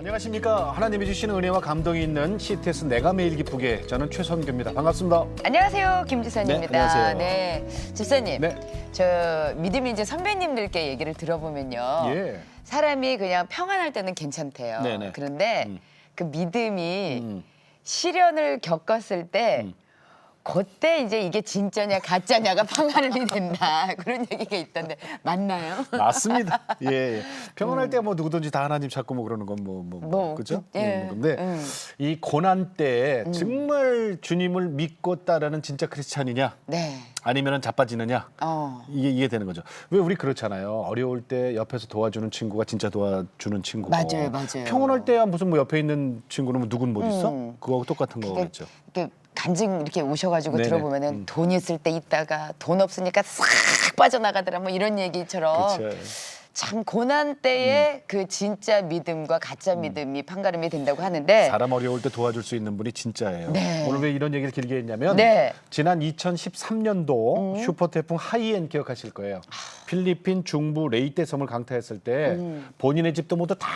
안녕하십니까. 하나님이 주시는 은혜와 감동이 있는 CTS 내가 매일 기쁘게, 저는 최선규입니다. 반갑습니다. 안녕하세요, 김지선입니다. 네, 안녕하세요. 네, 집사님. 네. 저 믿음이 이제 선배님들께 얘기를 들어보면요. 예. 사람이 그냥 평안할 때는 괜찮대요. 네네. 그런데 그 믿음이 음. 시련을 겪었을 때 그때 이제 이게 진짜냐 가짜냐가 판가름이 된다. 그런 얘기가 있던데 맞나요? 맞습니다. 예. 평안할 때 뭐 누구든지 다 하나님 찾고 뭐 그러는 건 그죠? 예. 근데 이 고난 때 정말 주님을 믿고 따르는 진짜 크리스찬이냐? 네. 아니면은 자빠지느냐? 이게 이해되는 거죠. 왜 우리 그렇잖아요. 어려울 때 옆에서 도와주는 친구가 진짜 도와주는 친구고. 맞아요, 맞아요. 평온할 때야 무슨 뭐 옆에 있는 친구는 뭐 누군 못 있어? 그거하고 똑같은 거겠죠. 이렇게 간증 이렇게 오셔가지고 네네. 들어보면은 돈 있을 때 있다가 돈 없으니까 싹 빠져나가더라 뭐 이런 얘기처럼 그렇죠. 참 고난 때에 그 진짜 믿음과 가짜 믿음이 판가름이 된다고 하는데 사람 어려울 때 도와줄 수 있는 분이 진짜예요. 네. 오늘 왜 이런 얘기를 길게 했냐면 네. 지난 2013년도 슈퍼 태풍 하이엔 기억하실 거예요. 필리핀 중부 레이테 섬을 강타했을 때 본인의 집도 모두 다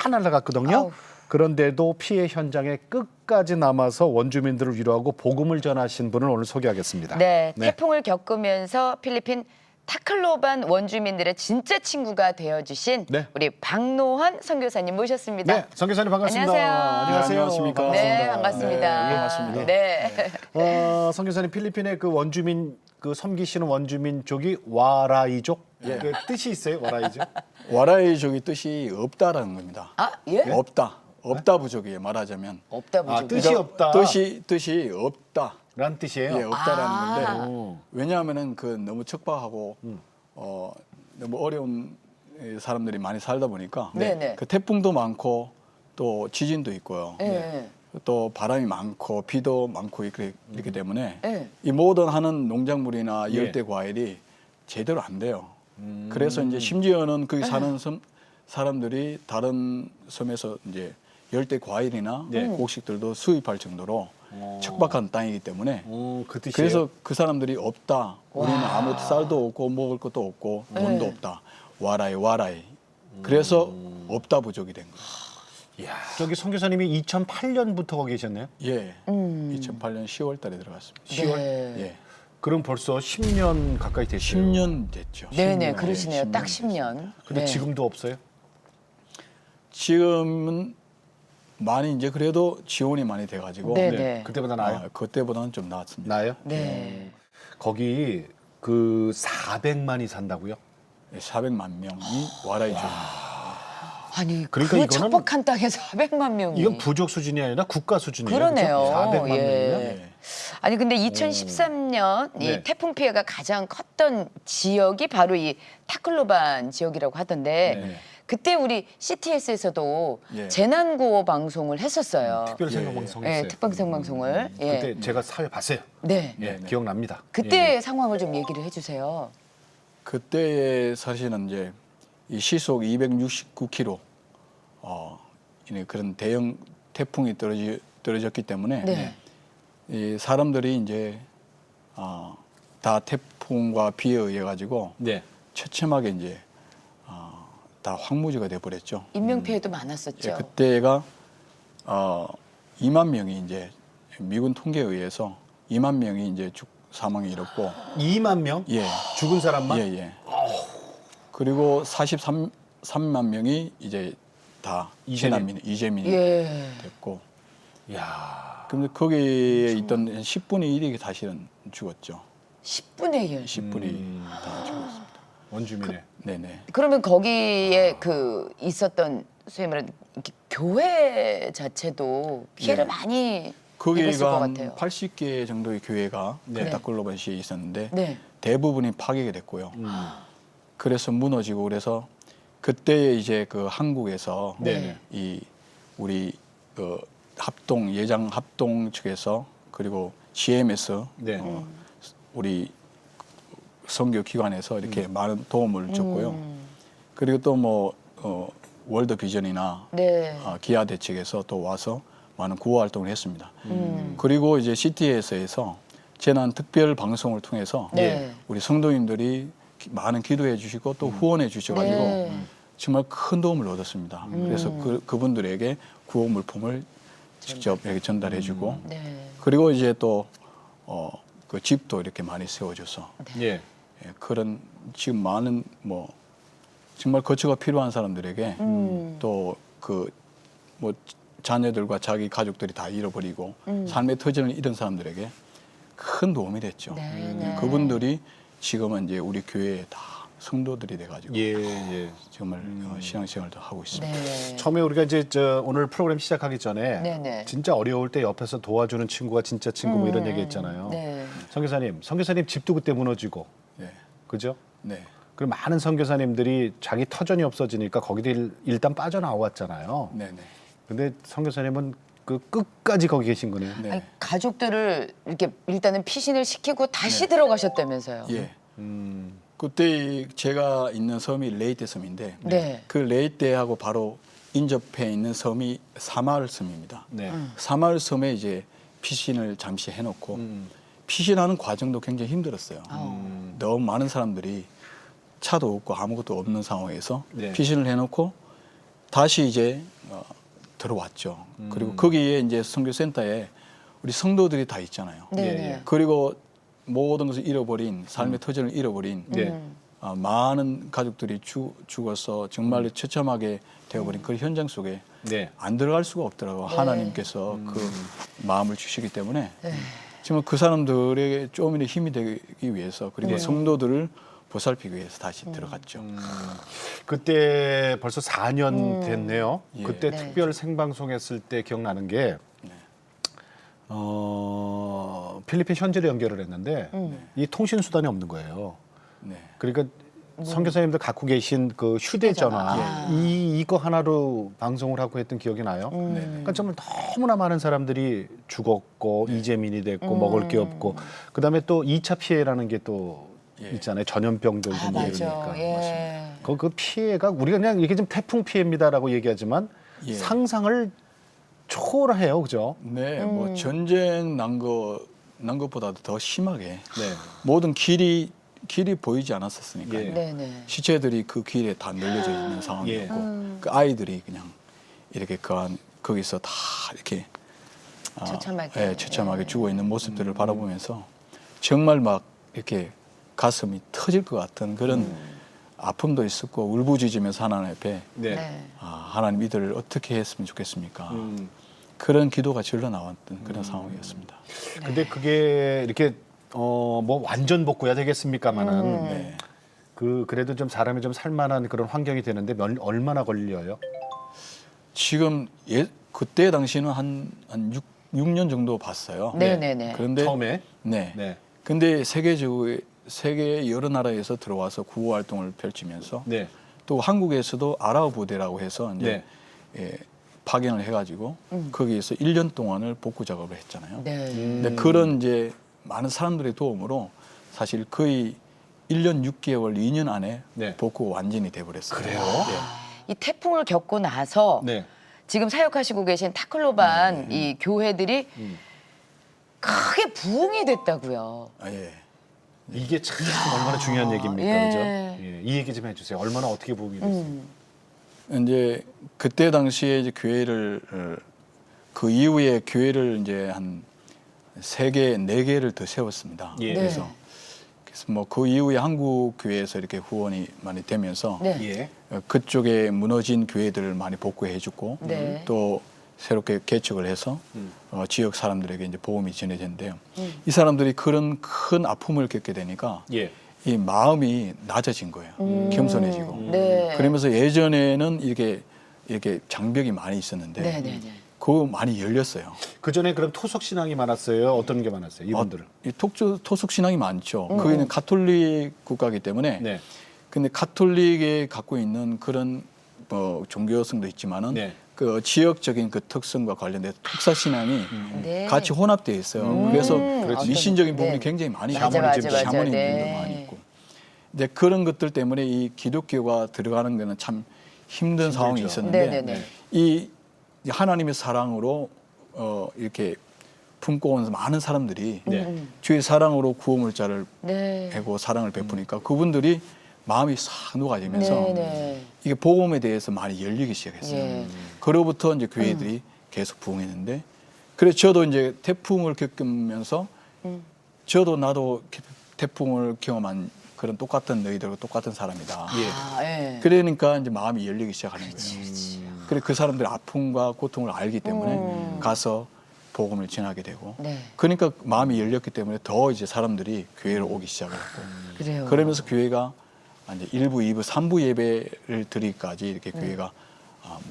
날아갔거든요. 아우. 그런데도 피해 현장에 끝까지 남아서 원주민들을 위로하고 복음을 전하신 분을 오늘 소개하겠습니다. 네, 태풍을 겪으면서 필리핀 타클로반 원주민들의 진짜 친구가 되어주신 네. 우리 박노헌 선교사님 모셨습니다. 네, 선교사님 반갑습니다. 안녕하세요. 안녕하십니까. 네, 반갑습니다. 네, 반갑습니다. 네. 선교사님 필리핀의 그 원주민 그 섬기시는 원주민족이 와라이족 그 뜻이 있어요. 와라이족. 와라이족이 뜻이 없다라는 겁니다. 아, 예? 없다 부족이에요. 말하자면 없다 보죠. 뜻이 없다. 뜻이 없다. 라는 뜻이에요. 예, 없다라는 건데 오. 왜냐하면은 그 너무 척박하고 너무 어려운 사람들이 많이 살다 보니까 네네. 그 태풍도 많고 또 지진도 있고요. 네. 또 바람이 많고 비도 많고 이렇기 때문에 네. 이 모든 하는 농작물이나 예. 열대 과일이 제대로 안 돼요. 그래서 이제 심지어는 거기 사는 사람들이 다른 섬에서 이제 열대 과일이나 네. 곡식들도 수입할 정도로 척박한 땅이기 때문에 그 뜻이에요. 그래서 그 사람들이 없다. 우리는 아무 쌀도 없고 먹을 것도 없고 돈도 네. 없다. 와라이. 그래서 없다 부족이 된 거예요. 이야, 저기 선교사님이 2008년부터 거기 계셨네요. 예. 2008년 10월 달에 들어갔습니다. 10월. 예. 그럼 벌써 10년 가까이 됐어요. 10년 됐죠. 네네, 10년. 그러시네요. 예, 딱 10년. 10년. 근데 네. 지금도 없어요? 지금은 많이 이제 그래도 지원이 많이 돼가지고 네. 그때보다 나아요? 그때보다는 좀 나았습니다. 나아요? 네. 거기 그 400만이 산다고요? 400만 명이 와라이족. 아니, 그러니까 그 이거는- 척박한 땅에 400만 명이. 이건 부족 수준이 아니라 국가 수준이에요. 그러네요. 그죠? 400만 예. 명이면. 예. 아니 근데 2013년 네. 이 태풍 피해가 가장 컸던 지역이 바로 이 타클로반 지역이라고 하던데 네. 그때 우리 CTS에서도 예. 재난구호 방송을 했었어요. 특별 생방송 예, 했어요. 특별 생방송을. 예. 그때 제가 사회 봤어요. 네. 예, 기억납니다. 그때 상황을 좀 얘기를 해주세요. 그때의 사실은 이제 이 시속 269km 그런 대형 태풍이 떨어졌기 때문에 네. 이 사람들이 이제 다 태풍과 비에 의해 가지고 네. 처참하게 이제 다 황무지가 돼 버렸죠. 인명 피해도 많았었죠. 예, 그때가 2만 명이 이제 미군 통계에 의해서 2만 명이 이제 사망이 이뤘고 2만 명? 예. 죽은 사람만? 예. 그리고 43만 명이 이제 다 이재민. 이재민이 예. 됐고. 야. 근데 거기에 있던 10분의 1이 사실은 죽었죠. 10분의 1. 10분이 다 죽었습니다. 원주민의. 네네. 그러면 거기에 그 있었던 소위 말하는 이렇게 교회 자체도 피해를 네. 많이 입었을 것 거기가 한 같아요. 80개 정도의 교회가 네. 다클로반시에 있었는데 네. 대부분이 파괴가 됐고요. 그래서 무너지고 그래서 그때 이제 그 한국에서 네. 이 우리 예장 합동 측에서 그리고 GMS 네. 우리 선교 기관에서 이렇게 많은 도움을 줬고요. 그리고 또 뭐 월드 비전이나 네. 기아대 측에서 또 와서 많은 구호 활동을 했습니다. 그리고 이제 CTS에서 재난 특별 방송을 통해서 네. 우리 성도님들이 많은 기도해 주시고 또 후원해 주셔가지고 네. 정말 큰 도움을 얻었습니다. 그래서 그분들에게 구호 물품을 직접 이렇게 전달해주고 네. 그리고 이제 또 그 집도 이렇게 많이 세워줘서 예. 예, 그런 지금 많은 뭐 정말 거처가 필요한 사람들에게 또 그 뭐 자녀들과 자기 가족들이 다 잃어버리고 삶의 터전을 잃은 사람들에게 큰 도움이 됐죠. 네, 네. 그분들이 지금은 이제 우리 교회에 다 성도들이 돼가지고 예, 예. 정말 신앙생활도 하고 있습니다. 네. 처음에 우리가 이제 오늘 프로그램 시작하기 전에 네네. 진짜 어려울 때 옆에서 도와주는 친구가 진짜 친구 뭐 이런 얘기 했잖아요. 네. 선교사님 집도 그때 무너지고, 네, 그죠? 네, 그리고 많은 선교사님들이 자기 터전이 없어지니까 거기들 일단 빠져나왔잖아요. 네, 네. 근데 선교사님은 그 끝까지 거기 계신 거네요. 네. 아니, 가족들을 이렇게 일단은 피신을 시키고 다시 들어가셨다면서요. 예. 음, 그때 제가 있는 섬이 레이테 섬인데 네. 그 레이테하고 바로 인접해 있는 섬이 사마을 섬입니다. 네. 사마을 섬에 이제 피신을 잠시 해놓고 피신하는 과정도 굉장히 힘들었어요. 너무 많은 사람들이 차도 없고 아무것도 없는 상황에서 네. 피신을 해놓고 다시 이제 들어왔죠. 그리고 거기에 이제 선교센터에 우리 성도들이 다 있잖아요. 네. 예, 네. 예. 그리고 모든 것을 잃어버린 삶의 터전을 잃어버린 네. 많은 가족들이 죽어서 정말 처참하게 되어버린 그 현장 속에 네. 안 들어갈 수가 없더라고요. 하나님께서 그 마음을 주시기 때문에 네. 정말 그 사람들에게 조금이라도 힘이 되기 위해서 그리고 성도들을 보살피기 위해서 다시 들어갔죠. 그때 벌써 4년 됐네요. 예. 그때 네. 특별 생방송했을 때 기억나는 게 네. 필리핀 현지로 연결을 했는데 이 통신 수단이 없는 거예요. 네. 그러니까 선교사님들 갖고 계신 그 휴대전화 아. 이거 하나로 방송을 하고 했던 기억이 나요. 그러니까 정말 너무나 많은 사람들이 죽었고 이재민이 됐고 먹을 게 없고 그다음에 또 2차 피해라는 게 또 예. 있잖아요. 전염병 들고 아, 뭐 맞아. 이러니까. 예. 그 피해가 우리가 그냥 이게 좀 태풍 피해입니다라고 얘기하지만 예. 상상을 초월해요, 그죠? 네, 뭐 전쟁 난 것보다도 더 심하게 네. 모든 길이 보이지 않았었으니까요. 예. 네. 네. 시체들이 그 길에 다 널려져 있는 상황이었고 그 아이들이 그냥 이렇게 거기서 다 이렇게 처참하게. 예, 처참하게 죽어 있는 모습들을 바라보면서 정말 막 이렇게 가슴이 터질 것 같은 그런 아픔도 있었고 울부짖으면서 하나님 앞에 네. 네. 하나님 이들을 어떻게 했으면 좋겠습니까? 그런 기도가 절로 나왔던 그런 상황이었습니다. 근데 그게 이렇게 뭐 완전 복구야 되겠습니까마는 네. 그래도 좀 사람이 좀 살만한 그런 환경이 되는데 얼마나 걸려요? 지금 그때 당시는 한 6년 정도 봤어요. 네네네. 그런데 처음에 네. 네. 근데 세계 여러 나라에서 들어와서 구호 활동을 펼치면서 네. 또 한국에서도 아라우 부대라고 해서 이제 파견을 해가지고 거기에서 1년 동안을 복구 작업을 했잖아요. 네. 근데 그런 이제 많은 사람들의 도움으로 사실 거의 1년 6개월, 2년 안에 네. 복구가 완전히 돼버렸어요. 그래요? 이 태풍을 겪고 나서 네. 지금 사역하시고 계신 타클로반 이 교회들이 크게 부흥이 됐다고요. 예. 이게 참 얼마나 중요한 얘기입니까, 예. 그죠? 예, 이 얘기 좀 해주세요. 얼마나 어떻게 부응이 됐어요? 이제 그때 당시에 이제 교회를 그 이후에 교회를 이제 한 3개, 4개를 더 세웠습니다. 예. 그래서 뭐 그 이후에 한국 교회에서 이렇게 후원이 많이 되면서 네. 예. 그쪽에 무너진 교회들을 많이 복구해주고 네. 또 새롭게 개척을 해서 지역 사람들에게 이제 복음이 전해졌는데요. 이 사람들이 그런 큰 아픔을 겪게 되니까 예. 이 마음이 낮아진 거예요. 겸손해지고. 네. 그러면서 예전에는 이렇게 장벽이 많이 있었는데 네네네. 그거 많이 열렸어요. 그 전에 그럼 토속 신앙이 많았어요. 어떤 게 많았어요? 이분들은? 이 토속 신앙이 많죠. 거기는 가톨릭 국가이기 때문에. 네. 근데 가톨릭에 갖고 있는 그런 종교성도 있지만은 네. 그 지역적인 그 특성과 관련된 특사 신앙이 네. 같이 혼합되어 있어요. 그래서 어떤- 미신적인 부분이 네. 굉장히 많이 맞아, 있고 맞아, 맞아. 샤머니즘도 네. 많이 있고. 근데 그런 것들 때문에 이 기독교가 들어가는 거는 참 힘든 상황이 있었는데 네네네. 이 하나님의 사랑으로 이렇게 품고 온 많은 사람들이 네. 주의 사랑으로 구원물자를 네. 해고 사랑을 베푸니까 그분들이 마음이 싹 녹아지면서 네네. 이게 복음에 대해서 많이 열리기 시작했어요. 예. 그로부터 이제 교회들이 계속 부흥했는데, 그래서 저도 이제 태풍을 겪으면서 저도 나도 태풍을 경험한 그런 똑같은 너희들과 똑같은 사람이다. 아, 예. 그러니까 이제 마음이 열리기 시작하는 거예요. 그래 그 사람들의 아픔과 고통을 알기 때문에 가서 복음을 전하게 되고, 네. 그러니까 마음이 열렸기 때문에 더 이제 사람들이 교회를 오기 시작했고, 그래요. 그러면서 교회가 이제 1부, 2부, 3부 예배를 드리기까지 이렇게 교회가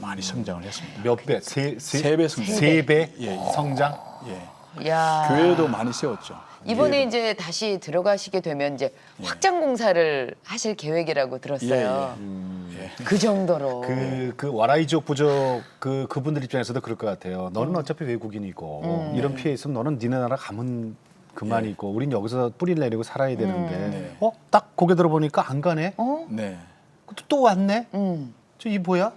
많이 성장을 했습니다. 몇 배? 세 배 성장. 세 배 예, 예. 성장? 예. 야. 교회도 많이 세웠죠. 이번에 교회도. 이제 다시 들어가시게 되면 이제 확장 공사를 하실 계획이라고 들었어요. 예. 그 정도로. 그 와라이족 부족 그분들 입장에서도 그럴 것 같아요. 너는 어차피 외국인이고 이런 피해 있으면 너는 니네 나라 가면 그만이고 우린 여기서 뿌리를 내리고 살아야 되는데 네. 딱 고개 들어보니까 안 가네. 어? 네. 또 왔네. 음. 저 이 뭐야?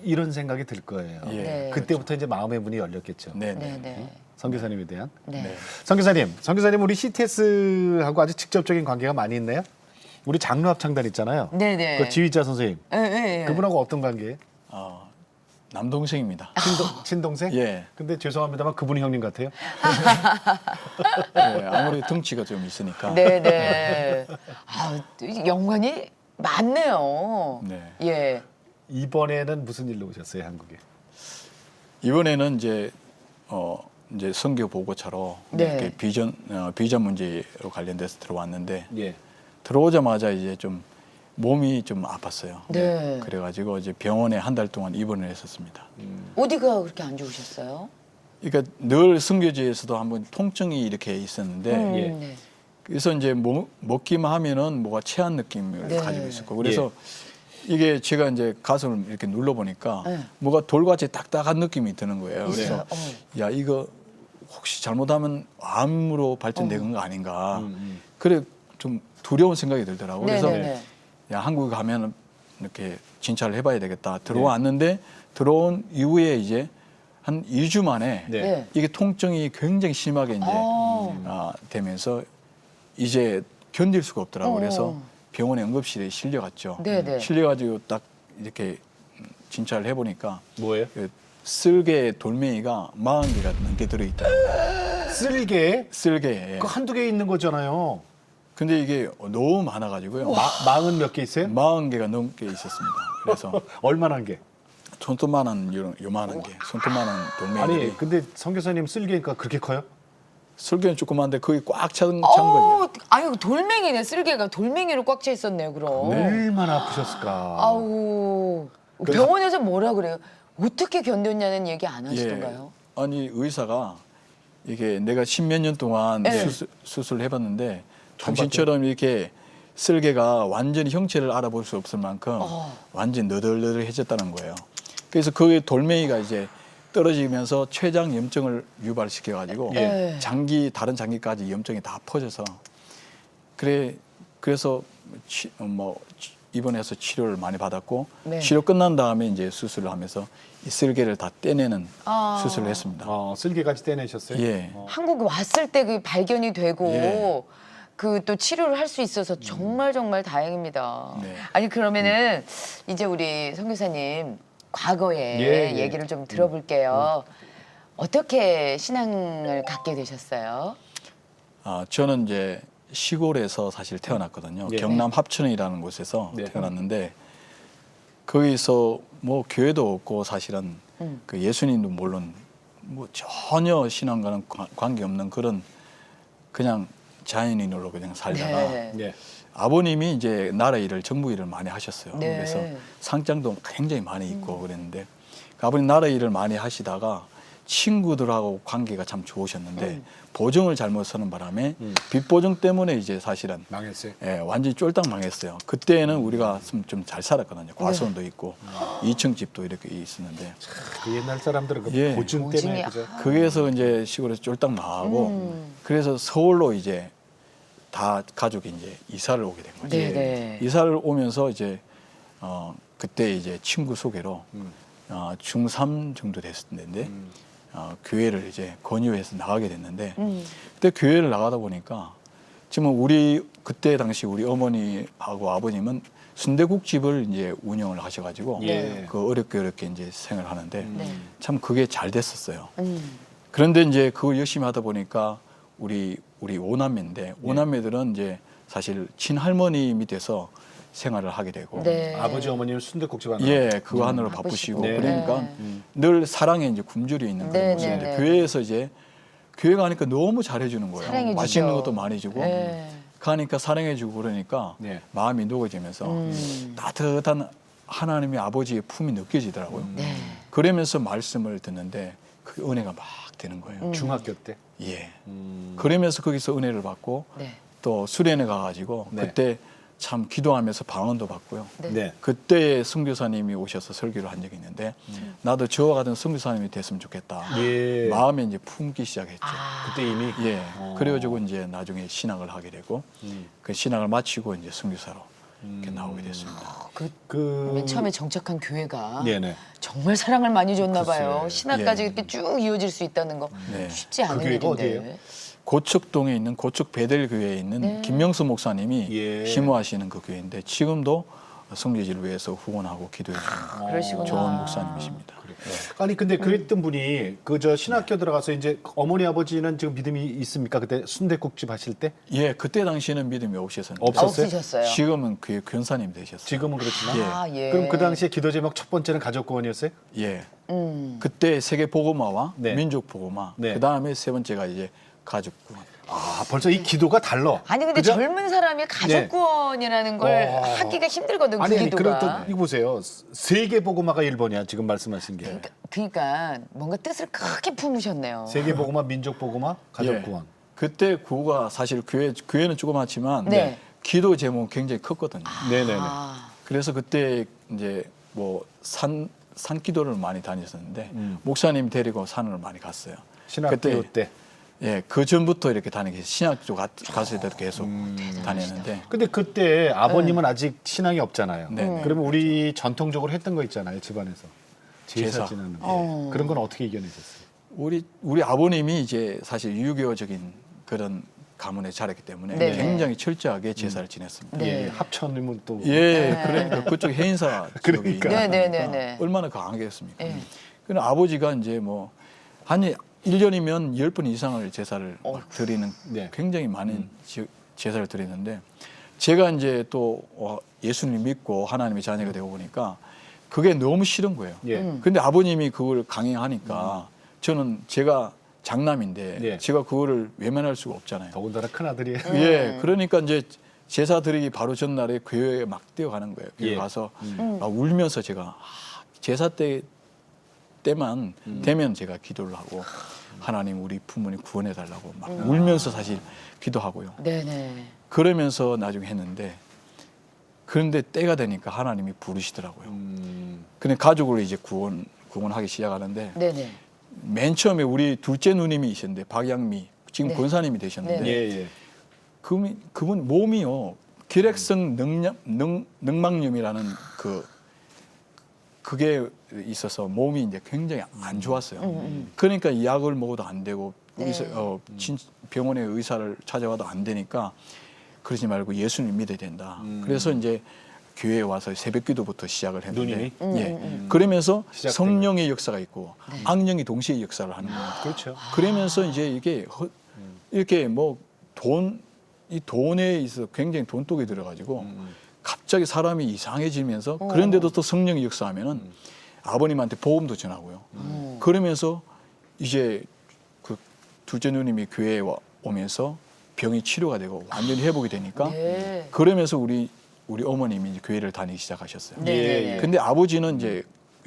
이런 생각이 들 거예요. 예. 네. 그때부터 이제 마음의 문이 열렸겠죠. 네. 네, 네. 네. 선교사님에 대한. 네. 네. 선교사님 우리 CTS하고 아주 직접적인 관계가 많이 있네요. 우리 장로 합창단 있잖아요. 네, 네. 그 지휘자 선생님. 예, 예, 예. 그분하고 어떤 관계예요? 남동생입니다. 친동생? 예. 근데 죄송합니다만 그분이 형님 같아요. 네, 아무래도 덩치가 좀 있으니까. 네, 네. 아, 연관이 많네요. 네. 예. 이번에는 무슨 일로 오셨어요, 한국에? 이번에는 이제 선교 보고차로 네. 이렇게 비전 문제로 관련돼서 들어왔는데, 예. 들어오자마자 이제 좀 몸이 좀 아팠어요. 네. 그래가지고 이제 병원에 한 달 동안 입원을 했었습니다. 어디가 그렇게 안 좋으셨어요? 그러니까 늘 선교지에서도 한번 통증이 이렇게 있었는데, 예. 네. 그래서 이제 먹기만 하면은 뭐가 체한 느낌을 네. 가지고 있었고, 그래서 이게 제가 이제 가슴을 이렇게 눌러보니까 네. 뭐가 돌같이 딱딱한 느낌이 드는 거예요. 있어요. 그래서 야, 이거 혹시 잘못하면 암으로 발전된 거 아닌가. 그래 좀 두려운 생각이 들더라고요. 그래서 네네네. 야, 한국에 가면 이렇게 진찰을 해봐야 되겠다. 들어왔는데 들어온 이후에 이제 한 2주 만에 네. 네. 이게 통증이 굉장히 심하게 이제 되면서 이제 견딜 수가 없더라고요. 그래서 병원에 응급실에 실려갔죠. 네네. 실려가지고 딱 이렇게 진찰을 해보니까 뭐예요? 그 쓸개 돌멩이가 40개가 넘게 들어있더라고요. 쓸개? 쓸개에. 그 한두 개 있는 거잖아요. 근데 이게 너무 많아가지고요. 마흔 몇 개 있어요? 40개가 넘게 있었습니다. 그래서 얼마나 게? 손톱만한 요만한 게, 손톱만한 돌멩이들이. 아니 근데 선교사님 쓸개니까 그렇게 커요? 설계는 조그만데 거기 꽉 찬 거죠. 아유, 돌멩이네. 쓸개가 돌멩이로 꽉 차 있었네요, 그럼. 얼마나 아프셨을까? 아우. 병원에서 뭐라 그래요? 어떻게 견뎠냐는 얘기 안 하시던가요? 예. 아니 의사가 이게 내가 10몇 년 동안 네. 수술을 해봤는데 당신처럼 이렇게 쓸개가 완전히 형체를 알아볼 수 없을 만큼 완전 너덜너덜해졌다는 거예요. 그래서 그 돌멩이가 이제 떨어지면서 췌장 염증을 유발시켜가지고 예. 다른 장기까지 염증이 다 퍼져서 그래서 입원해서 치료를 많이 받았고 네. 치료 끝난 다음에 이제 수술을 하면서 이 쓸개를 다 떼내는 수술을 했습니다. 쓸개까지 떼내셨어요? 예. 한국에 왔을 때 그 발견이 되고 예. 그 또 치료를 할 수 있어서 정말 정말 다행입니다. 네. 아니 그러면은 이제 우리 선교사님 과거의 예, 예. 얘기를 좀 들어볼게요. 어떻게 신앙을 갖게 되셨어요? 저는 이제 시골에서 사실 태어났거든요. 예. 경남 합천이라는 곳에서 네. 태어났는데 거기서 뭐 교회도 없고 사실은 그 예수님도 물론 뭐 전혀 신앙과는 관계없는 그런 그냥 자연인으로 그냥 살다가 네. 예. 아버님이 이제 나라 일을 정부 일을 많이 하셨어요. 네. 그래서 상장도 굉장히 많이 있고 그랬는데 그 아버님 나라 일을 많이 하시다가 친구들하고 관계가 참 좋으셨는데 보증을 잘못 서는 바람에 빚보증 때문에 이제 사실은 망했어요. 예, 완전히 쫄딱 망했어요. 그때는 우리가 좀 잘 살았거든요. 과수원도 있고 2층 집도 이렇게 있었는데 그 옛날 사람들은 그 예. 보증 때문에 그죠? 거기에서 이제 시골에서 쫄딱 망하고 그래서 서울로 이제 다 가족이 이제 이사를 오게 된 거죠. 네네. 이사를 오면서 이제 그때 이제 친구 소개로 중3 정도 됐을 때인데 교회를 이제 권유해서 나가게 됐는데 그때 교회를 나가다 보니까 지금 우리 그때 당시 우리 어머니하고 아버님은 순대국집을 이제 운영을 하셔가지고 예. 그 어렵게 이제 생활하는데 네. 참 그게 잘 됐었어요. 그런데 이제 그걸 열심히 하다 보니까 우리 오남매인데 오남매들은 이제 사실 친할머니 밑에서 생활을 하게 되고 네. 아버지 어머니는 순대국집 하나. 예, 그거 하느라 바쁘시고 네. 그러니까 네. 늘 사랑에 이제 굶주려 있는 그런 네, 모습인데 네, 네. 교회에서 이제 교회 가니까 너무 잘해주는 거예요. 사랑해 맛있는 주죠. 것도 많이 주고 네. 가니까 사랑해주고 그러니까 네. 마음이 녹아지면서 따뜻한 하나님의 아버지의 품이 느껴지더라고요. 네. 그러면서 말씀을 듣는데 그 은혜가 막 되는 거예요. 중학교 때. 예. 그러면서 거기서 은혜를 받고 네. 또 수련회 가가지고 네. 그때 참 기도하면서 방언도 받고요. 네. 네. 그때 선교사님이 오셔서 설교를 한 적이 있는데 나도 저와 같은 선교사님이 됐으면 좋겠다. 예. 마음에 이제 품기 시작했죠. 그때 이미. 예. 어. 그래가지고 이제 나중에 신학을 하게 되고 그 신학을 마치고 이제 선교사로 이렇게 나오게 됐습니다. 맨 처음에 정착한 교회가 네네. 정말 사랑을 많이 줬나 봐요. 글쎄. 신학까지 예. 이렇게 쭉 이어질 수 있다는 거 네. 쉽지 않은 교회가 일인데. 어디예요? 고척동에 있는 고척 베델교회에 있는 네. 김명수 목사님이 예. 심호하시는 그 교회인데 지금도 성교지를 위해서 후원하고 기도해 주는 그러시구나. 좋은 목사님이십니다. 아니 근데 그랬던 분이 그 저 신학교 들어가서 이제 어머니 아버지는 지금 믿음이 있습니까? 그때 순대국집 하실 때? 예, 그때 당시에는 믿음이 없으셨는데 없었어요? 없으셨어요. 지금은 그 권사님 되셨어요. 지금은 그렇지만. 아, 예. 그럼 그 당시에 기도 제목 첫 번째는 가족 구원이었어요? 예. 음. 그때 세계 복음화와 네. 민족 복음화. 네. 그다음에 세 번째가 이제 가족 구원. 아 벌써 이 기도가 달라. 아니 근데 그죠? 젊은 사람이 가족 네. 구원이라는 걸 어. 하기가 힘들거든 그 아니 기도가. 그럼 또 이거 보세요. 세계 복음화가 1번이야 지금 말씀하신 게. 그러니까 뭔가 뜻을 크게 품으셨네요. 세계 복음화, 민족 복음화, 가족 예. 구원. 그때 구호가 사실 교회는 조그맣지만 네. 기도 제목 굉장히 컸거든요. 네네네. 아, 그래서 그때 이제 뭐 산 기도를 많이 다녔었는데 음. 목사님 데리고 산을 많이 갔어요. 신학교 때. 예, 그 전부터 이렇게 다니기 신학 쪽 갔을 때도 계속 다녔는데 근데 그때 아버님은 아직 신앙이 없잖아요. 네. 그러면 우리 전통적으로 했던 거 있잖아요. 집안에서. 제사 제사. 지내는 거. 어. 그런 건 어떻게 이겨내셨어요? 우리 아버님이 이제 사실 유교적인 그런 가문에 자랐기 때문에 네. 굉장히 철저하게 제사를 지냈습니다. 네. 예, 합천이면 또 예, 그러니까 그쪽 해인사 쪽이 그러니까. 네네네네. 얼마나 강하겠습니까? 예. 그럼 아버지가 이제 뭐 한 1년이면 10번 이상을 제사를 드리는 네. 굉장히 많은 제사를 드리는데 제가 이제 또 예수님 믿고 하나님의 자녀가 되고 보니까 그게 너무 싫은 거예요. 예. 근데 아버님이 그걸 강행하니까 저는 제가 장남인데 예. 제가 그거를 외면할 수가 없잖아요. 더군다나 큰 아들이에요. 예, 그러니까 이제 제사 드리기 바로 전날에 교회에 막 뛰어가는 거예요. 교회 예. 가서 막 울면서 제가 제사 때만 되면 제가 기도를 하고 하나님 우리 부모님 구원해 달라고 막 울면서 사실 기도하고요. 네네. 그러면서 나중에 했는데 그런데 때가 되니까 하나님이 부르시더라고요. 근데 가족을 이제 구원하기 시작하는데 네네. 맨 처음에 우리 둘째 누님이 있었는데 박양미 지금 네. 권사님이 되셨는데 예, 예. 그분 몸이요 기력성 늑막염이라는 그게 있어서 몸이 이제 굉장히 안 좋았어요. 그러니까 이 약을 먹어도 안 되고 의사, 병원에 의사를 찾아가도 안 되니까 그러지 말고 예수님 믿어야 된다. 그래서 이제 교회에 와서 새벽기도부터 시작을 했는데, 누님이? 그러면서 시작된 성령의 역사가 있고 악령이 동시에 역사를 하는 거예요. 그렇죠. 그러면서 이제 이게 이렇게 뭐 이 돈에 있어 굉장히 돈독이 들어가지고 갑자기 사람이 이상해지면서 그런데도 또 성령이 역사하면은 아버님한테 보험도 전하고요. 그러면서 이제 그 둘째 누님이 교회에 오면서 병이 치료가 되고 완전히 회복이 되니까 네. 그러면서 우리 어머님이 이제 교회를 다니기 시작하셨어요. 네. 근데 아버지는 이제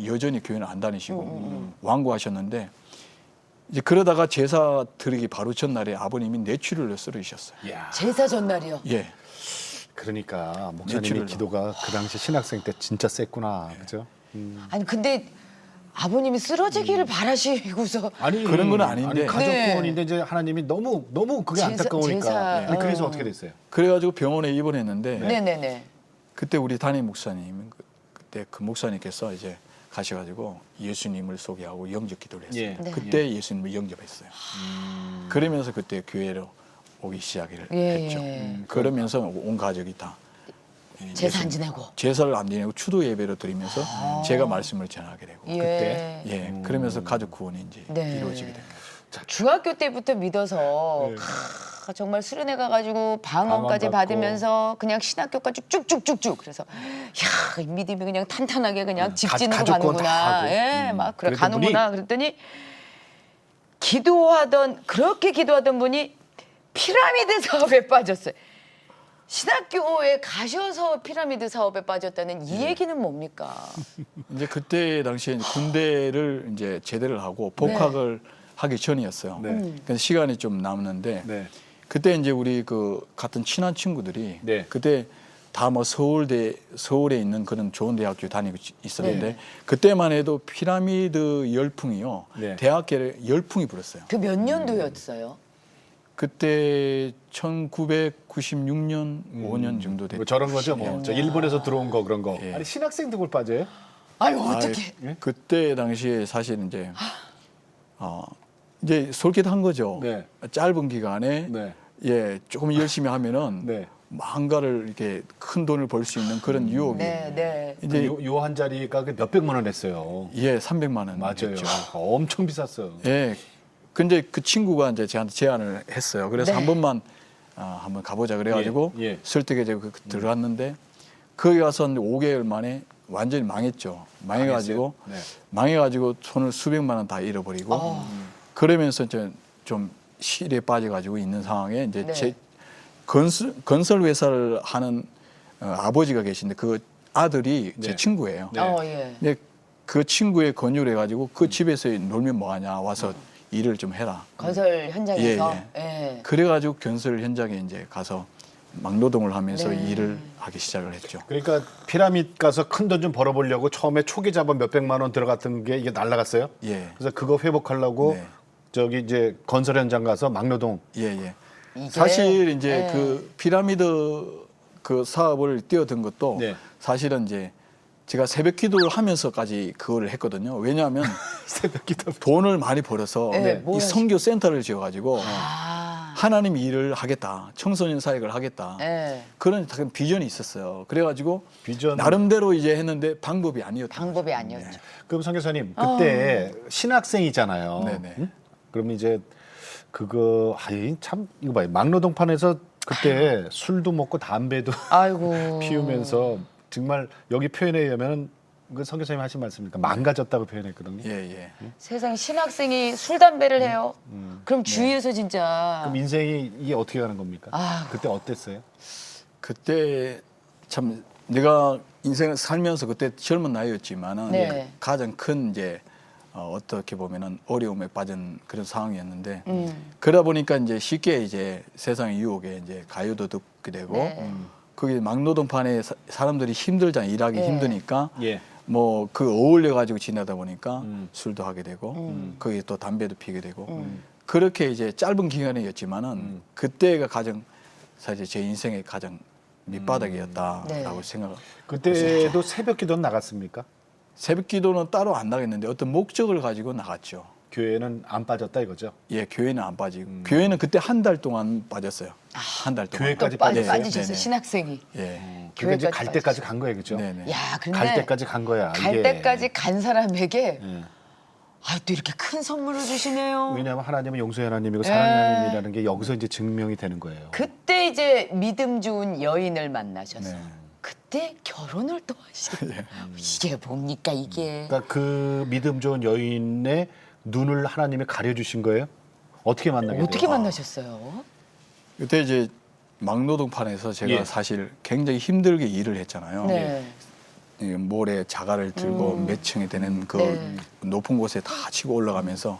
여전히 교회는 안 다니시고 완고하셨는데 이제 그러다가 제사 드리기 바로 전날에 아버님이 뇌출혈로 쓰러지셨어요. 야. 제사 전날이요. 예. 그러니까 목사님의 뇌출혈로. 기도가 그 당시 신학생 때 진짜 셌구나. 그죠? 아니 근데 아버님이 쓰러지기를 바라시고서 아니 그런 건 아닌데. 아니, 가족 네. 구원인데 이제 하나님이 너무 그게 제사- 안타까우니까. 제사- 아니, 그래서 어떻게 됐어요? 그래가지고 병원에 입원했는데 네네네. 그때 우리 담임 목사님 그때 그 목사님께서 이제 가셔가지고 예수님을 소개하고 영접 기도를 했어요. 예. 네. 그때 예수님을 영접했어요. 그러면서 그때 교회로 오기 시작을 예, 했죠. 예. 그러면서 온 가족이 다 제사 안 지내고. 제사를 안 지내고 추도 예배를 드리면서 제가 말씀을 전하게 되고 예. 그때? 예, 그러면서 가족 구원이 이제 네. 이루어지게 된 거죠. 중학교 때부터 믿어서 네. 정말 수련회 가가지고 방언까지 방언 받고. 받으면서 그냥 신학교까지 쭉쭉쭉쭉 그래서 야, 이 믿음이 그냥 탄탄하게 그냥 집진으로 가족 구원 다 가는구나. 하고. 예, 막 그래 그랬던 가는구나. 그랬더니 그렇게 기도하던 분이 피라미드 사업에 빠졌어요. 신학교에 가셔서 피라미드 사업에 빠졌다는 이 얘기는 뭡니까? 이제 그때 당시에 이제 군대를 이제 제대를 하고 복학을 하기 전이었어요. 네. 그래서 시간이 좀 남았는데 네. 그때 이제 우리 그 같은 친한 친구들이 네. 그때 다 뭐 서울에 있는 그런 좋은 대학교 다니고 있었는데 네. 그때만 해도 피라미드 열풍이요. 네. 대학교에 열풍이 불었어요. 그 몇 년도였어요? 그때 1996년 5년 정도 됐죠. 뭐 저런 거죠, 뭐. 저 일본에서 들어온 거 그런 거. 예. 아니 신학생도 그걸 빠져요? 아유 어떻게? 그때 당시에 사실 이제 솔깃한 거죠. 네. 짧은 기간에 네. 예 조금 열심히 하면은 네. 망가를 이렇게 큰 돈을 벌 수 있는 그런 유혹이 네, 네. 이제 요 한 자리가 그 몇백만 원 했어요. 예 300만 원 맞아요. 했죠. 엄청 비쌌어요. 예. 근데 그 친구가 이제 저한테 제안을 했어요. 그래서 네. 한 번만 한번 가보자 그래가지고 예, 예. 설득해서 들어갔는데 거기 가서 5개월 만에 완전히 망했죠. 망해가지고 네. 망해가지고 손을 수백만 원 다 잃어버리고 그러면서 좀 실에 빠져가지고 있는 상황에 이제 네. 제 건설 회사를 하는 아버지가 계신데 그 아들이 제 네. 친구예요. 네. 예. 근데 그 친구의 권유를 해가지고 그 집에서 놀면 뭐하냐 와서 일을 좀 해라. 건설 현장에서. 예, 예. 그래가지고 건설 현장에 이제 가서 막노동을 하면서 네. 일을 하기 시작을 했죠. 그러니까 피라미드 가서 큰 돈 좀 벌어보려고 처음에 초기 자본 몇백만 원 들어갔던 게 이게 날라갔어요. 예, 그래서 그거 회복하려고 네. 저기 이제 건설 현장 가서 막노동. 예, 예. 이게, 사실 이제 예. 그 피라미드 그 사업을 뛰어든 것도 네. 사실은 이제 제가 새벽 기도를 하면서까지 그거를 했거든요. 왜냐하면 새벽 기도. 돈을 많이 벌어서 네, 이 선교 센터를 지어가지고 아. 하나님 일을 하겠다, 청소년 사역을 하겠다. 예. 그런 비전이 있었어요. 그래가지고 비전. 나름대로 이제 했는데 방법이 아니었던 방법이 아니었죠. 그럼 성 교사님 그때 신학생이잖아요. 네네. 응? 그러면 이제 그거 아이 참 이거 봐요. 막노동판에서 그때 술도 먹고 담배도 아이고. 피우면서 정말 여기 표현에 의하면 그 성 교사님 하신 말씀이니까 망가졌다고 표현했거든요. 예, 예. 세상에 신학생이 술 담배를 해요. 그럼 주위에서 진짜 그럼 인생이 이게 어떻게 가는 겁니까? 아유. 그때 어땠어요? 그때 참 내가 인생을 살면서 그때 젊은 나이였지만은 네. 가장 큰 이제 어떻게 보면은 어려움에 빠진 그런 상황이었는데 음. 그러다 보니까 이제 쉽게 이제 세상의 유혹에 이제 가요도 듣게 되고 네. 거기 막노동판에 사람들이 힘들잖아요. 일하기 네. 힘드니까 예. 뭐 그 어울려 가지고 지내다 보니까 음. 술도 하게 되고 음. 거기에 또 담배도 피게 되고 음. 그렇게 이제 짧은 기간이었지만은 그때가 가장 사실 제 인생의 가장 밑바닥이었다라고 네. 생각을. 그때도 새벽 기도는 나갔습니까? 새벽 기도는 따로 안 나갔는데 어떤 목적을 가지고 나갔죠. 교회는 안 빠졌다 이거죠. 예, 교회는 안 빠지고 교회는 그때 한 달 동안 빠졌어요. 한 달 동안. 교회까지 또 빠졌어요? 빠지셨어요. 네네. 신학생이. 예, 그러니까 이제 갈 교회까지 때까지 간 거예요, 그죠? 네네. 야, 근데 갈 때까지 간 거야. 갈 이게. 때까지 간 사람에게 예. 아, 또 이렇게 큰 선물을 주시네요. 왜냐하면 하나님은 용서의 하나님이고 예. 사랑의 하나님이라는 게 여기서 이제 증명이 되는 거예요. 그때 이제 믿음 좋은 여인을 만나셔서 네. 그때 결혼을 또 하시고 이게 뭡니까 이게? 그러니까 그 믿음 좋은 여인의 눈을 하나님이 가려주신 거예요? 어떻게 만나게 돼요? 어떻게 만나셨어요? 그때 이제 막노동판에서 제가 예. 사실 굉장히 힘들게 일을 했잖아요. 네. 이 모래 자갈을 들고 몇 층이 되는 그 네. 높은 곳에 다 치고 올라가면서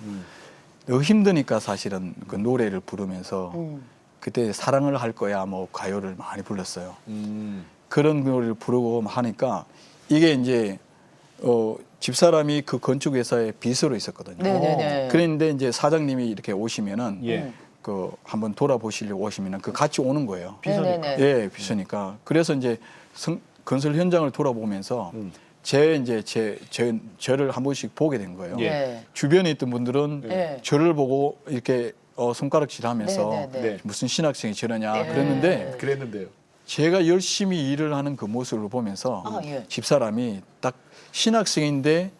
너무 힘드니까 사실은 그 노래를 부르면서 그때 사랑을 할 거야 뭐 가요를 많이 불렀어요. 그런 노래를 부르고 하니까 이게 이제 집사람이 그 건축 회사의 비서로 있었거든요. 네네네. 그런데 이제 사장님이 이렇게 오시면은 예. 그 한번 돌아보시려고 오시면은 그 같이 오는 거예요. 네네네. 예, 비서니까. 그래서 이제 건설 현장을 돌아보면서 저를 한 번씩 보게 된 거예요. 예. 네. 주변에 있던 분들은 네. 저를 보고 이렇게 손가락질하면서 네, 네, 네. 무슨 신학생이 저러냐 네. 그랬는데 그랬는데요. 제가 열심히 일을 하는 그 모습을 보면서 아, 예. 집사람이 딱 신학생인데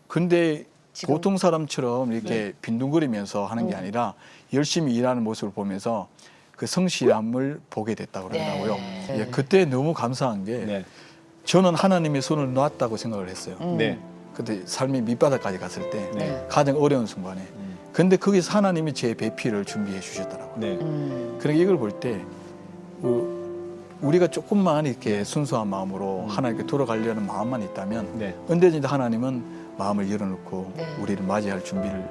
근데 지금- 보통 사람처럼 이렇게 빈둥거리면서 하는 게 아니라 열심히 일하는 모습을 보면서 그 성실함을 보게 됐다고 그러더라고요. 네. 예, 그때 너무 감사한 게 네. 저는 하나님의 손을 놨다고 생각을 했어요. 네. 그때 삶의 밑바닥까지 갔을 때 네. 가장 어려운 순간에 근데 거기서 하나님이 제 배필을 준비해 주셨더라고요. 네. 그러니까 이걸 볼 때 우리가 조금만 이렇게 순수한 마음으로 하나님께 돌아가려는 마음만 있다면 네. 언제든지 하나님은 마음을 열어놓고 네. 우리를 맞이할 준비를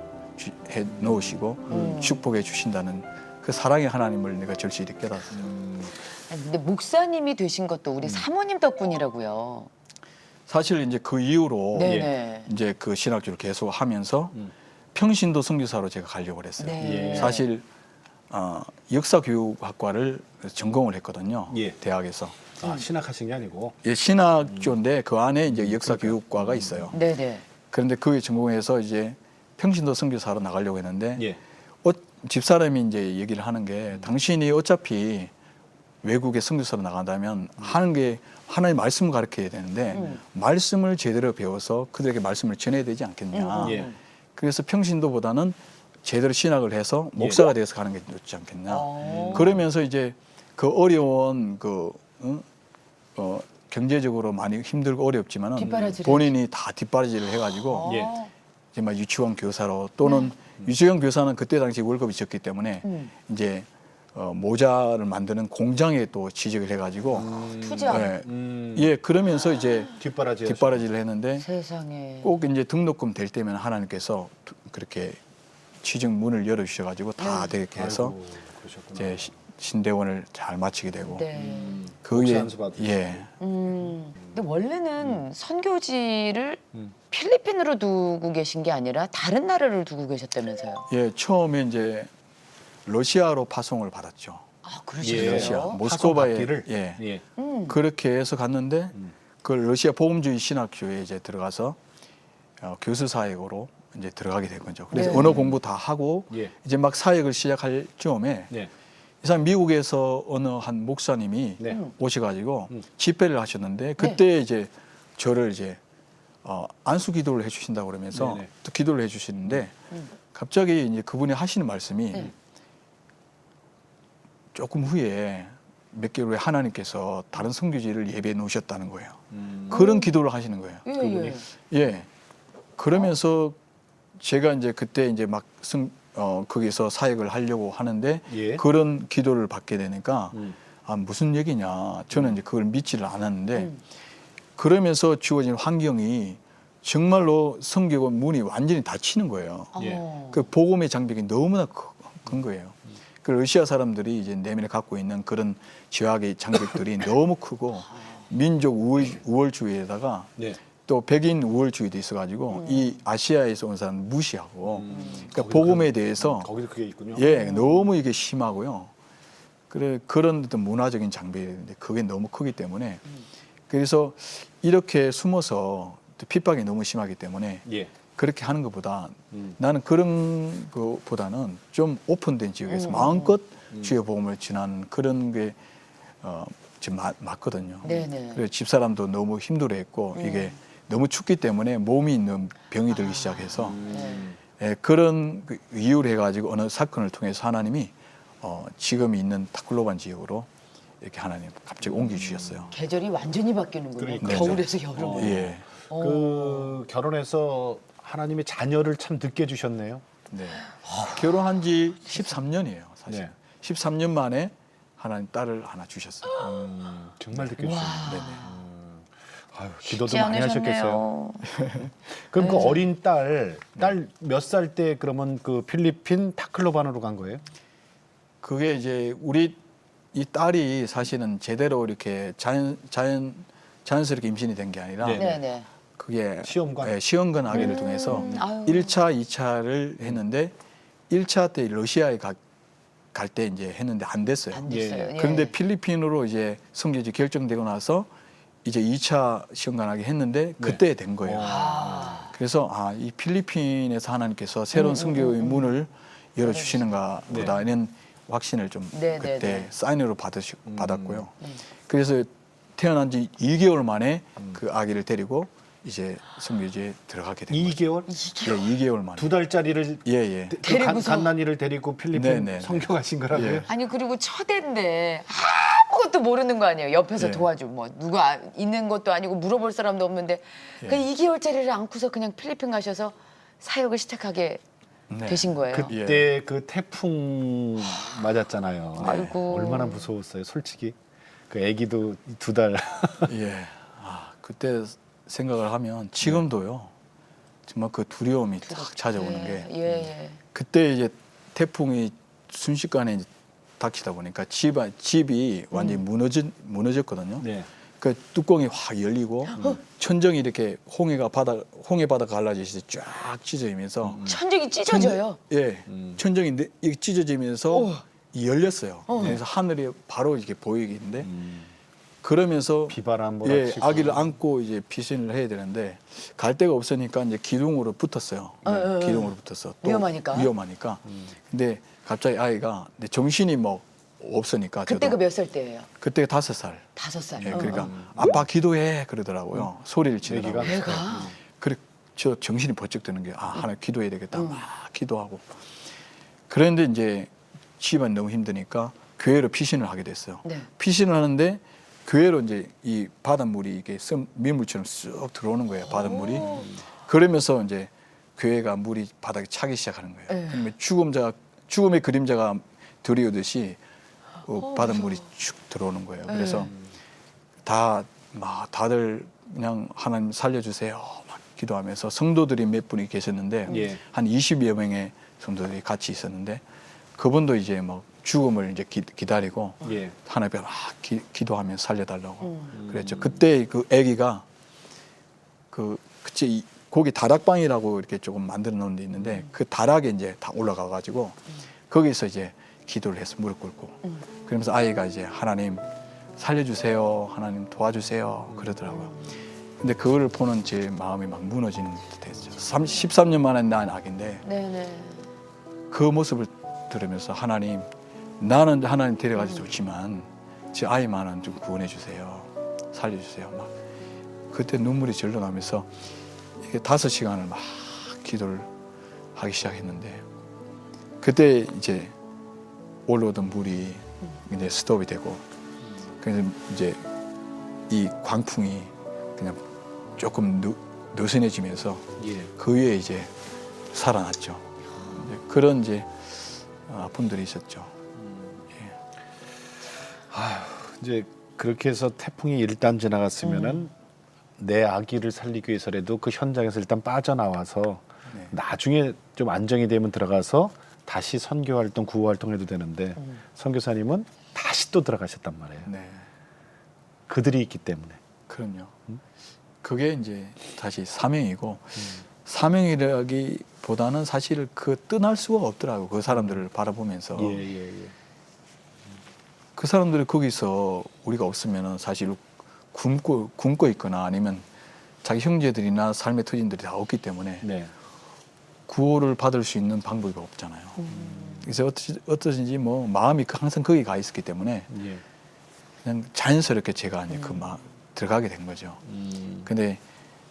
해 놓으시고 축복해 주신다는 그 사랑의 하나님을 내가 절실히 깨달았어요. 아니, 근데 목사님이 되신 것도 우리 사모님 덕분이라고요. 사실 이제 그 이후로 네네. 이제 그 신학교를 계속 하면서 평신도 선교사로 제가 가려고 그랬어요. 네. 예. 사실 역사교육학과를 전공을 했거든요. 예. 대학에서. 아, 신학하신 게 아니고. 예, 신학교인데 그 안에 이제 역사교육과가 있어요. 네네. 그런데 그에 전공해서 이제 평신도 선교사로 나가려고 했는데 예. 집사람이 이제 얘기를 하는 게 당신이 어차피 외국에 선교사로 나간다면 하는 게 하나의 말씀을 가르쳐야 되는데 말씀을 제대로 배워서 그들에게 말씀을 전해야 되지 않겠냐. 예. 그래서 평신도보다는 제대로 신학을 해서 목사가 되어서 가는 게 좋지 않겠냐. 그러면서 이제 그 어려운 경제적으로 많이 힘들고 어렵지만은 뒷바라지를 본인이 다 뒷바라지를 해가지고 예. 이제 막 유치원 교사로 또는 유치원 교사는 그때 당시 월급이 적기 때문에 이제 모자를 만드는 공장에 또 취직을 해가지고 투자. 예, 예 그러면서 이제 뒷바라지를 했는데 세상에. 꼭 이제 등록금 될 때면 하나님께서 그렇게 취직 문을 열어주셔가지고 다 되게 해서 아이고, 그러셨구나. 이제 신대원을 잘 마치게 되고 네. 그 목사 후에 안수 받으시고. 예 근데 원래는 선교지를 필리핀으로 두고 계신 게 아니라 다른 나라를 두고 계셨다면서요? 예, 처음에 이제 러시아로 파송을 받았죠. 아, 예. 러시아 그러셨어요? 모스크바에 받기를? 예. 예. 그렇게 해서 갔는데 그 러시아 복음주의 신학교에 이제 들어가서 교수 사역으로 이제 들어가게 된 거죠. 그래서 네. 언어 공부 다 하고 예. 이제 막 사역을 시작할 즈음에 네. 이 사람 미국에서 어느 한 목사님이 네. 오셔가지고 집회를 하셨는데 그때 이제 저를 이제 안수 기도를 해주신다고 그러면서 네네. 또 기도를 해주시는데 갑자기 이제 그분이 하시는 말씀이 조금 후에 몇 개월 후에 하나님께서 다른 선교지를 예배해 놓으셨다는 거예요. 그런 기도를 하시는 거예요. 예, 그분이? 예. 예. 그러면서 제가 이제 그때 이제 막 거기서 사역을 하려고 하는데 예. 그런 기도를 받게 되니까 아, 무슨 얘기냐. 저는 이제 그걸 믿지를 않았는데 그러면서 주어진 환경이 정말로 성경 문이 완전히 닫히는 거예요. 예. 그 복음의 장벽이 너무나 큰 거예요. 그 러시아 사람들이 이제 내면에 갖고 있는 그런 죄악의 장벽들이 너무 크고 민족 우월주의에다가 네. 또 백인 우월주의도 있어가지고 이 아시아에서 온 사람 무시하고 그러니까 거기도 복음에 대해서 거기도 그게 있군요. 예 너무 이게 심하고요. 그래 그런 어떤 문화적인 장벽인데 그게 너무 크기 때문에 그래서 이렇게 숨어서 또 핍박이 너무 심하기 때문에 예. 그렇게 하는 것보다 나는 그런 것보다는 좀 오픈된 지역에서 마음껏 주의 복음을 전하는 그런 게 지금 맞거든요. 네네. 그래서 집사람도 너무 힘들어했고 이게 너무 춥기 때문에 몸이 있는 병이 들기 시작해서 예, 그런 이유를 해가지고 어느 사건을 통해서 하나님이 지금 있는 타클로반 지역으로 이렇게 하나님 갑자기 옮겨주셨어요. 계절이 완전히 바뀌는군요. 그러니까요. 겨울에서 여름으로. 예. 그 결혼해서 하나님의 자녀를 참 늦게 주셨네요. 네. 결혼한 지 13년이에요, 사실. 네. 13년 만에 하나님 딸을 하나 주셨어요. 정말 늦게 주셨네요. 네네. 아유, 기도도 쉽지 많이 하셨겠어요. 않으셨네요. 그럼 그 어린 딸 몇 살 때 그러면 그 필리핀 타클로반으로 간 거예요? 그게 이제 우리 이 딸이 사실은 제대로 이렇게 자연스럽게 임신이 된 게 아니라 네. 네네. 그게 시험관? 예, 시험관 아기를 통해서 아유. 1차, 2차를 했는데 1차 때 러시아에 갈 때 이제 했는데 안 됐어요. 안 됐어요. 예. 예. 그런데 필리핀으로 이제 성교지 결정되고 나서 이제 2차 시험관하게 했는데 그때 된 거예요. 그래서 이 필리핀에서 하나님께서 새로운 성교의 문을 열어주시는가 보다는 확신을 좀 네, 그때 네, 네. 사인으로 받았고요. 그래서 태어난 지 2개월 만에 그 아기를 데리고 이제 선교지에 들어가게 된 거죠. 2개월? 예, 2개월 만에. 2달짜리를 예. 데리고서? 갓난이를 데리고 필리핀 네네. 선교 가신 거라고요? 예. 아니 그리고 첫애인데 아무것도 모르는 거 아니에요. 옆에서 예. 도와줘. 뭐 누가 있는 것도 아니고 물어볼 사람도 없는데 그 2개월짜리를 안고서 그냥 필리핀 가셔서 사역을 시작하게 네. 되신 거예요. 그때 그 태풍 맞았잖아요. 아이고. 얼마나 무서웠어요, 솔직히. 그 아기도 2달. 예. 그때 생각을 하면 지금도요. 정말 그 두려움이 딱 찾아오는 게 예. 그때 이제 태풍이 순식간에 이제 닥치다 보니까 집이 완전히 무너졌거든요. 네. 그 뚜껑이 확 열리고 천정이 이렇게 홍해 바다 갈라지듯이 쫙 찢어지면서 천정이 찢어져요. 천정이 이렇게 찢어지면서 열렸어요. 그래서 하늘이 바로 이렇게 보이겠는데 그러면서 비바람 몰아치고. 아기를 안고 이제 피신을 해야 되는데 갈 데가 없으니까 이제 기둥으로 붙었어요. 기둥으로 붙어서 또 위험하니까. 근데 갑자기 아이가 근데 정신이 뭐 없으니까 그때가 저도 몇 살 때예요? 그때가 5살. 5살. 예, 그러니까 아빠 기도해 그러더라고요. 소리를 지르더라고요. 애기가? 애가? 그래 저 정신이 번쩍 드는 게 하나 기도해야 되겠다. 막 기도하고. 그런데 이제 집안 너무 힘드니까 교회로 피신을 하게 됐어요. 네. 피신을 하는데 교회로 이제 이 바닷물이 이게 민물처럼 쑥 들어오는 거예요. 바닷물이. 그러면서 이제 교회가 물이 바닥에 차기 시작하는 거예요. 네. 그러면 죽음의 그림자가 들이오듯이 바닷물이 쭉 들어오는 거예요. 그래서 다들 그냥 하나님 살려주세요. 막 기도하면서 성도들이 몇 분이 계셨는데 예. 한 20여 명의 성도들이 같이 있었는데 그분도 이제 막 죽음을 이제 기다리고 예. 하나님 앞에 막 기도하며 살려달라고 그랬죠. 그때 그 아기가 그치 거기 다락방이라고 이렇게 조금 만들어 놓은 데 있는데 그 다락에 이제 다 올라가 가지고 거기서 이제 기도를 해서 무릎 꿇고 그러면서 아이가 이제 하나님 살려주세요, 하나님 도와주세요 그러더라고요. 근데 그거를 보는 제 마음이 막 무너지는 듯했죠. 13년 만에 낳은 아기인데 네네. 그 모습을 들으면서 하나님 나는 하나님 데려가지 좋지만 제 아이만은 좀 구원해 주세요, 살려주세요. 막 그때 눈물이 절로 나면서 이게 5시간을 막 기도를 하기 시작했는데 그때 이제 올라오던 물이 이제 스톱이 되고 그래서 이제 이 광풍이 그냥 조금 느슨해지면서 예. 그 위에 이제 살아났죠. 그런 이제 아픔들이 있었죠. 이제 그렇게 해서 태풍이 일단 지나갔으면은 내 아기를 살리기 위해서라도 그 현장에서 일단 빠져나와서 네. 나중에 좀 안정이 되면 들어가서 다시 선교 활동, 구호 활동해도 되는데 선교사님은 다시 또 들어가셨단 말이에요. 네, 그들이 있기 때문에. 그럼요. 그게 이제 다시 사명이고 사명이라기보다는 사실 그 떠날 수가 없더라고. 그 사람들을 바라보면서 예. 그 사람들이 거기서 우리가 없으면은 사실 굶고 있거나 아니면 자기 형제들이나 삶의 터진들이 다 없기 때문에 네. 구호를 받을 수 있는 방법이 없잖아요. 그래서 어떠신지 뭐 마음이 항상 거기 가 있었기 때문에 예. 그냥 자연스럽게 제가 이제 들어가게 된 거죠. 근데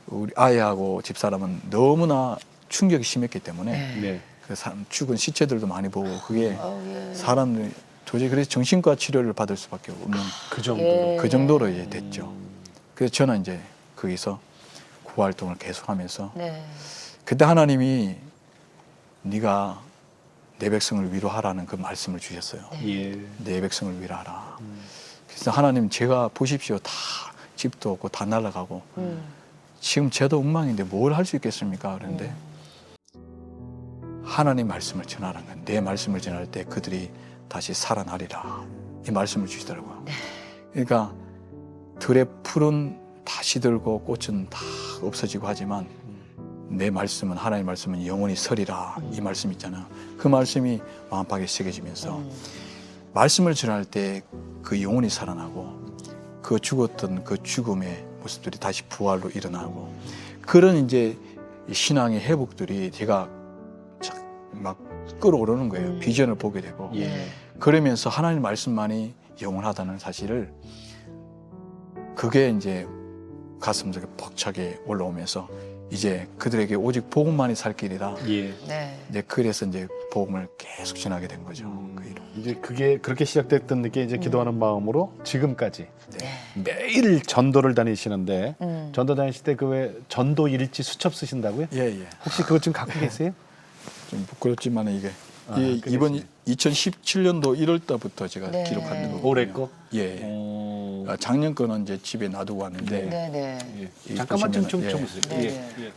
우리 아이하고 집사람은 너무나 충격이 심했기 때문에 네. 그 죽은 시체들도 많이 보고 그게 예. 사람들이 도저히 그래서 정신과 치료를 받을 수밖에 없는 그 정도로. 예. 그 정도로 이제 됐죠. 그래서 저는 이제 거기서 구호 활동을 계속하면서 네. 그때 하나님이 네가 내 백성을 위로하라는 그 말씀을 주셨어요. 예. 내 백성을 위로하라. 그래서 하나님 제가 보십시오. 다 집도 없고 다 날아가고 지금 쟤도 엉망인데 뭘 할 수 있겠습니까? 그런데 하나님 말씀을 전하라는 거예요. 내 말씀을 전할 때 그들이 다시 살아나리라. 이 말씀을 주시더라고요. 그러니까 들의 풀은 다 시들고 꽃은 다 없어지고 하지만 내 말씀은 하나님의 말씀은 영원히 서리라. 이 말씀 있잖아요. 그 말씀이 마음팍에 새겨지면서 말씀을 전할 때 그 영혼이 살아나고 그 죽었던 그 죽음의 모습들이 다시 부활로 일어나고 그런 이제 신앙의 회복들이 제가 막 끌어오르는 거예요. 비전을 보게 되고 예. 그러면서 하나님 말씀만이 영원하다는 사실을 그게 이제 가슴속에 벅차게 올라오면서 이제 그들에게 오직 복음만이 살 길이다. 예. 네. 이제 그래서 이제 복음을 계속 전하게 된 거죠. 그 이름. 이제 그게 그렇게 시작됐던 게 이제 기도하는 마음으로 지금까지 네. 매일 전도를 다니시는데 음. 전도 다니실 때 그 왜 전도 일지 수첩 쓰신다고요? 예, 예. 혹시 그것 좀 갖고 계세요? 좀 부끄럽지만 이게 아, 이 이번 2017년도 1월 달부터 제가 네. 기록한 거. 올해 거? 예. 어. 아, 작년 거는 이제 집에 놔두고 왔는데 네, 네. 예. 잠깐만 좀 보시면은, 보세요. 네. 예. 예.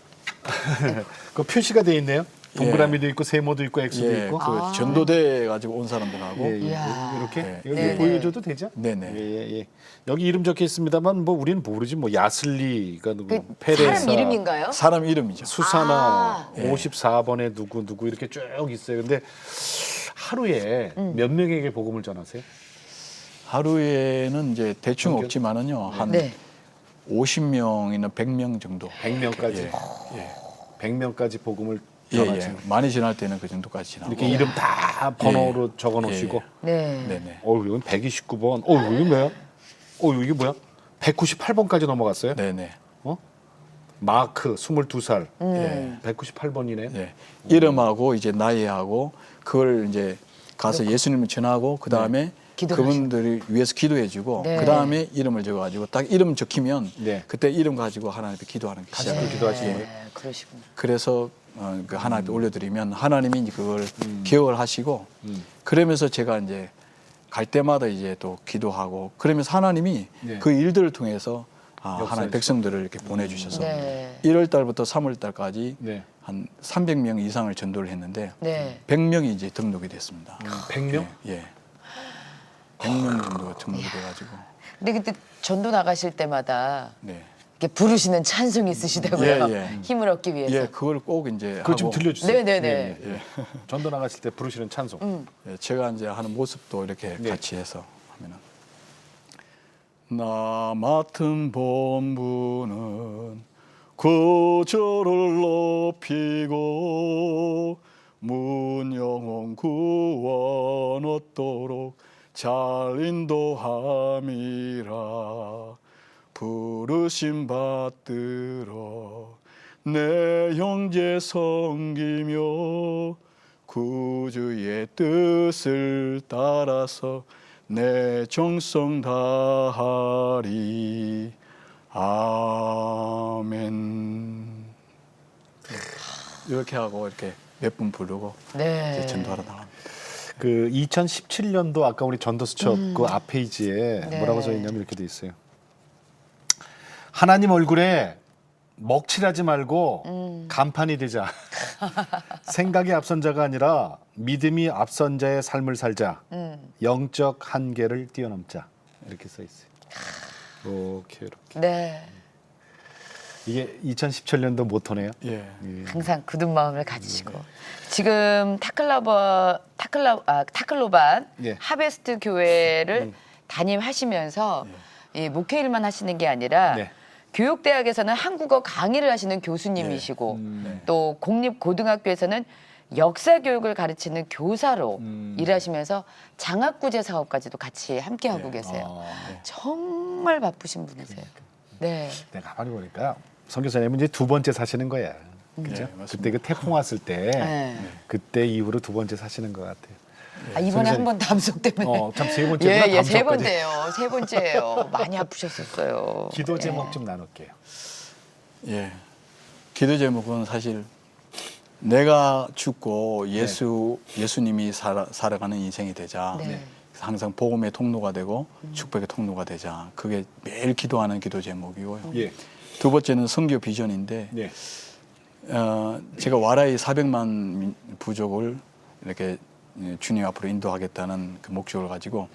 그 표시가 돼 있네요. 동그라미도 있고 세모도 있고 X도 예, 있고. 그 전도대 가지고 온 사람들하고 예, 예. 이야. 이렇게 네. 여기 네네. 보여줘도 되죠? 네네. 예, 예, 예. 여기 이름 적혀 있습니다만 뭐 우리는 모르지 뭐 야슬리가 누구, 그 페레사, 사람 이름인가요? 사람 이름이죠. 수사나 아. 54번에 누구 이렇게 쭉 있어요. 근데 하루에 몇 명에게 복음을 전하세요? 하루에는 이제 대충 그렇게- 없지만은요 한 네. 50명이나 100명 정도. 100명까지. 예, 100명까지 복음을 예, 전하시는. 예. 많이 지날 때는 그 정도까지 지나고. 이렇게 이름 다 번호로 적어 놓으시고. 네. 네네. 이건 129번. 이게 뭐야? 이게 뭐야? 198번까지 넘어갔어요? 네네. 마크 22살. 예. 198번이네. 예. 이름하고 이제 나이하고 그걸 이제 가서 예수님을 전하고 그 다음에 기도하시고. 그분들을 위해서 기도해주고 네. 그 다음에 이름을 적어가지고 딱 이름 적히면 네. 그때 이름 가지고 하나님 앞에 기도하는 게 다시 시작해요. 또 기도하시는 거예요? 네, 그러시구나. 그래서 그 하나님 앞에 올려드리면 하나님이 이제 그걸 기억을 하시고 그러면서 제가 이제 갈 때마다 이제 또 기도하고 그러면서 하나님이 네. 그 일들을 통해서 하나님 역사하시고. 백성들을 이렇게 보내주셔서 네. 1월 달부터 3월 달까지 네. 한 300명 이상을 전도를 했는데 네. 100명이 이제 등록이 됐습니다. 100명? 예. 100명 정도 등록이 돼가지고. 근데 그때 전도 나가실 때마다 네. 이렇게 부르시는 찬송이 있으시다고요. 예, 예. 힘을 얻기 위해서. 예, 그걸 꼭 이제 그거 좀 하고 들려주세요. 네네네. 예, 예. 예. 전도 나가실 때 부르시는 찬송. 예, 제가 이제 하는 모습도 이렇게 네. 같이 해서 하면은 나 맡은 본부는 구주를 높이고 문영원 구원 얻도록 잘 인도함이라 부르심 받들어 내 형제 섬기며 구주의 뜻을 따라서 내 정성 다하리 아멘. 이렇게 하고 이렇게 몇 분 부르고 네. 이제 전도하러 나갑니다. 그 2017년도 아까 우리 전도수첩 그 앞 페이지에 네. 뭐라고 써 있냐면 이렇게 돼 있어요. 하나님 얼굴에 먹칠하지 말고 간판이 되자. 생각이 앞선 자가 아니라 믿음이 앞선 자의 삶을 살자. 영적 한계를 뛰어넘자. 이렇게 써 있어요. 이렇게. 네. 이게 2017년도 모토네요. 예. 항상 굳은 마음을 가지시고 지금 타클로반 예. 하베스트 교회를 담임하시면서 이 목회 일만 하시는 게 아니라 네. 교육대학에서는 한국어 강의를 하시는 교수님이시고 네. 또 공립고등학교에서는 역사 교육을 가르치는 교사로 일하시면서 장학구제 사업까지도 같이 함께 하고 계세요. 정말 바쁘신 분이세요. 네. 내가 가만히 보니까 선교사님은 이제 두 번째 사시는 거야. 그죠? 네, 맞습니다. 그때 그 태풍 왔을 때 네. 그때 이후로 두 번째 사시는 것 같아요. 아, 이번에 선생님. 한 번 담속 때문에. 참 세 번째구나. 예, 세 담소까지. 번째예요. 세 번째예요. 많이 아프셨었어요. 기도 제목 좀 나눌게요. 예. 기도 제목은 사실 내가 죽고 예수님이 살아가는 인생이 되자. 네. 항상 복음의 통로가 되고 축복의 통로가 되자. 그게 매일 기도하는 기도 제목이고요. 예. 두 번째는 선교 비전인데 네. 제가 와라이 400만 부족을 이렇게 주님 앞으로 인도하겠다는 그 목적을 가지고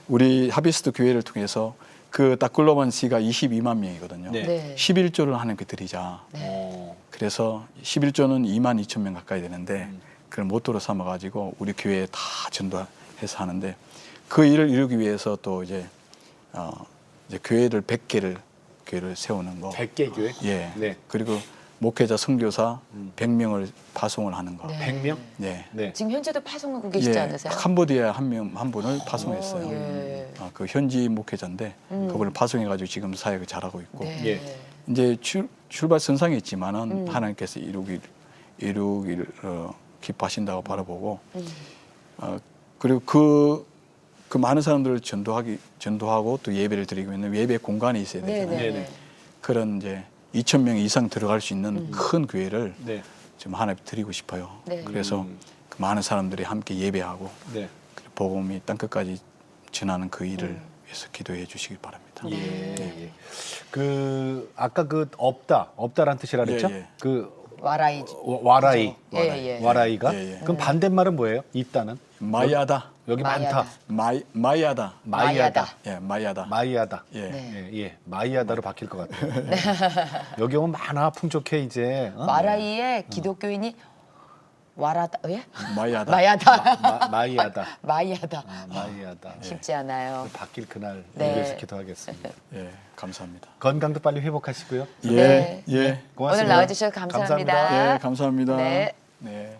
우리 하비스트 교회를 통해서 그 따클로반 씨가 22만 명이거든요. 네. 네. 11조를 하나님께 드리자. 그래서 11조는 2만 2천 명 가까이 되는데 그걸 모토로 삼아가지고 우리 교회에 다 전도해서 하는데 그 일을 이루기 위해서 또 이제 교회를 100개를 교회를 세우는 거. 100개 교회? 예. 네. 그리고 목회자 선교사 100명을 파송을 하는 거. 네. 100명? 네. 네. 지금 현재도 파송하고 계시지 않으세요? 캄보디아에 한 분을 파송했어요. 예. 그 현지 목회자인데 그분을 파송해가지고 지금 사역을 잘하고 있고 네. 예. 이제 출발 선상에 있지만은 하나님께서 이루기를 기뻐하신다고 바라보고 그리고 그 많은 사람들을 전도하고 또 예배를 드리고 있는 예배 공간이 있어야 되잖아요. 네. 네네. 그런 이제 2,000명 이상 들어갈 수 있는 큰 교회를 네. 좀 하나 드리고 싶어요. 네. 그래서 그 많은 사람들이 함께 예배하고 네. 복음이 땅 끝까지 전하는 그 일을 위해서 기도해 주시길 바랍니다. 네. 예. 그 아까 그 없다란 뜻이라 그랬죠? 예, 예. 그 와라이. 와라이. 예, 예. 와라이가? 예, 예. 그럼 반대말은 뭐예요? 있다는? 마이아다, 여기 마이아다. 많다. 마이아다, 마이아다. 예, 마이아다, 마이아다. 예, 네. 예, 예. 마이아다로 바뀔 것 같아요. 여기 오면 많아 풍족해 이제. 어? 와라이에 기독교인이 와라다. 예? 마이아다. 마야다. 마이아다. 마야다. 마이아다. 쉽지 않아요. 바뀔 그날 네. 위해서 기도하겠습니다. 예, 감사합니다. 건강도 빨리 회복하시고요. 예, 네. 예, 고맙습니다. 오늘 나와주셔서 감사합니다. 예, 감사합니다. 네. 네.